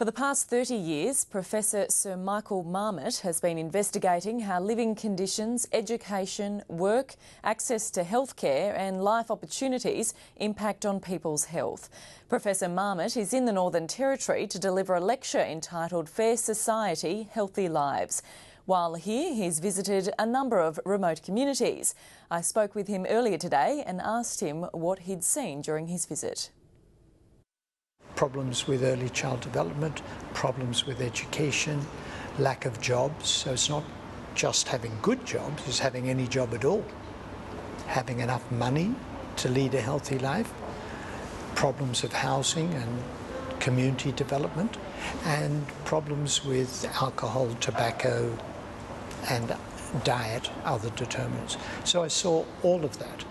For the past 30 years, Professor Sir Michael Marmot has been investigating how living conditions, education, work, access to healthcare and life opportunities impact on people's health. Professor Marmot is in the Northern Territory to deliver a lecture entitled Fair Society, Healthy Lives. While here, he's visited a number of remote communities. I spoke with him earlier today and asked him what he'd seen during his visit. Problems with early child development, problems with education, lack of jobs. So it's not just having good jobs, it's having any job at all. Having enough money to lead a healthy life, problems of housing and community development, and problems with alcohol, tobacco and diet, other determinants. So I saw all of that.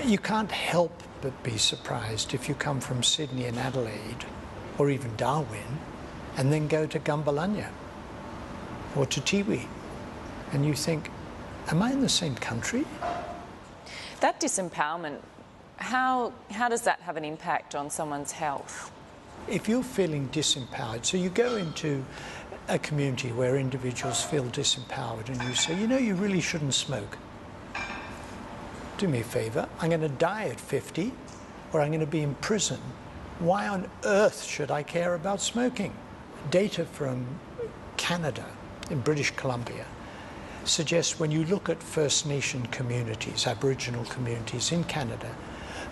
You can't help but be surprised if you come from Sydney and Adelaide, or even Darwin, and then go to Gumbalanya or to Tiwi, and you think, am I in the same country? That disempowerment, how does that have an impact on someone's health? If you're feeling disempowered, so you go into a community where individuals feel disempowered and you say, you know, you really shouldn't smoke. Do me a favour, I'm going to die at 50 or I'm going to be in prison. Why on earth should I care about smoking? Data from Canada, in British Columbia, suggests when you look at First Nation communities, Aboriginal communities in Canada,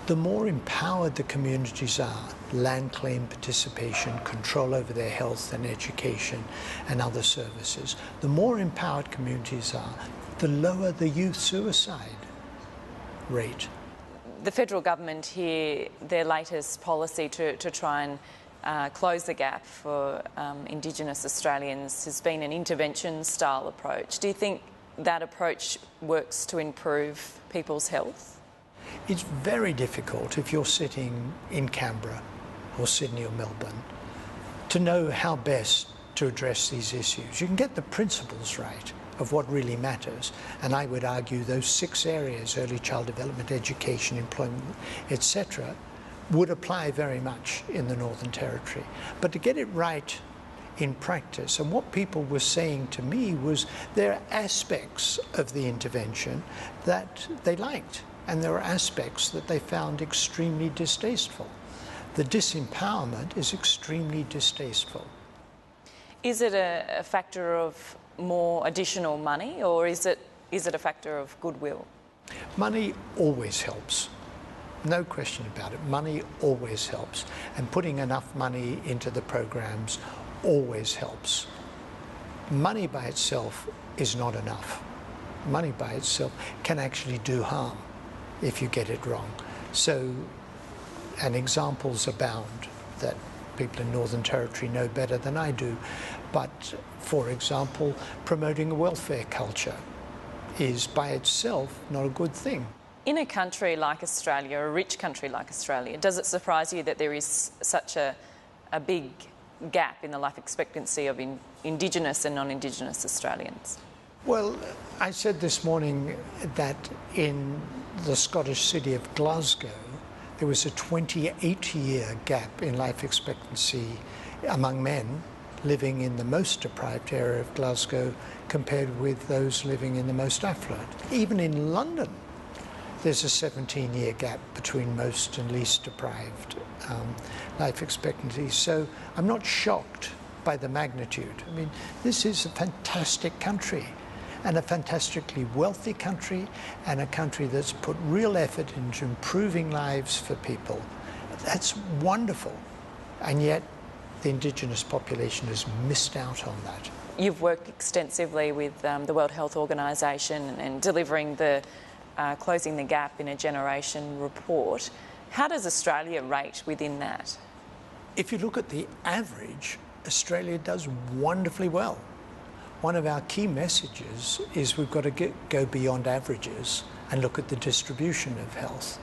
the more empowered the communities are, land claim participation, control over their health and education and other services, the more empowered communities are, the lower the youth suicide rate. The federal government here, their latest policy to try and close the gap for Indigenous Australians has been an intervention-style approach. Do you think that approach works to improve people's health? It's very difficult if you're sitting in Canberra or Sydney or Melbourne to know how best to address these issues. You can get the principles right of what really matters, and I would argue those 6 areas, early child development, education, employment, etc., would apply very much in the Northern Territory. But to get it right in practice, and what people were saying to me was there are aspects of the intervention that they liked, and there are aspects that they found extremely distasteful. The disempowerment is extremely distasteful. Is it a factor of more additional money, or is it a factor of goodwill? Money always helps. No question about it. Money always helps. And putting enough money into the programs always helps. Money by itself is not enough. Money by itself can actually do harm if you get it wrong. So, and examples abound that people in Northern Territory know better than I do. But, for example, promoting a welfare culture is by itself not a good thing. In a country like Australia, a rich country like Australia, does it surprise you that there is such a big gap in the life expectancy of Indigenous and non-Indigenous Australians? Well, I said this morning that in the Scottish city of Glasgow, there was a 28-year gap in life expectancy among men living in the most deprived area of Glasgow compared with those living in the most affluent. Even in London, there's a 17-year gap between most and least deprived life expectancy. So I'm not shocked by the magnitude. I mean, this is a fantastic country, and a fantastically wealthy country, and a country that's put real effort into improving lives for people. That's wonderful. And yet the Indigenous population has missed out on that. You've worked extensively with the World Health Organisation and delivering the Closing the Gap in a Generation report. How does Australia rate within that? If you look at the average, Australia does wonderfully well. One of our key messages is we've got to go beyond averages and look at the distribution of health.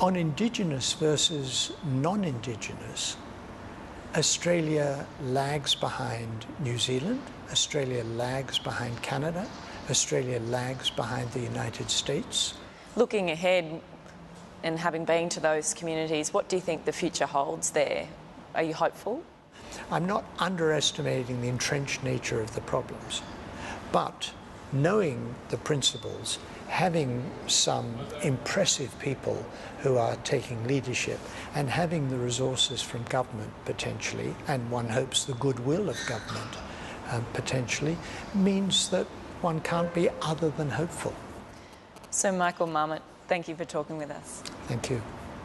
On Indigenous versus non-Indigenous, Australia lags behind New Zealand, Australia lags behind Canada, Australia lags behind the United States. Looking ahead and having been to those communities, what do you think the future holds there? Are you hopeful? I'm not underestimating the entrenched nature of the problems, but knowing the principles, having some impressive people who are taking leadership, and having the resources from government potentially, and one hopes the goodwill of government potentially, means that one can't be other than hopeful. Sir Michael Marmot, thank you for talking with us. Thank you.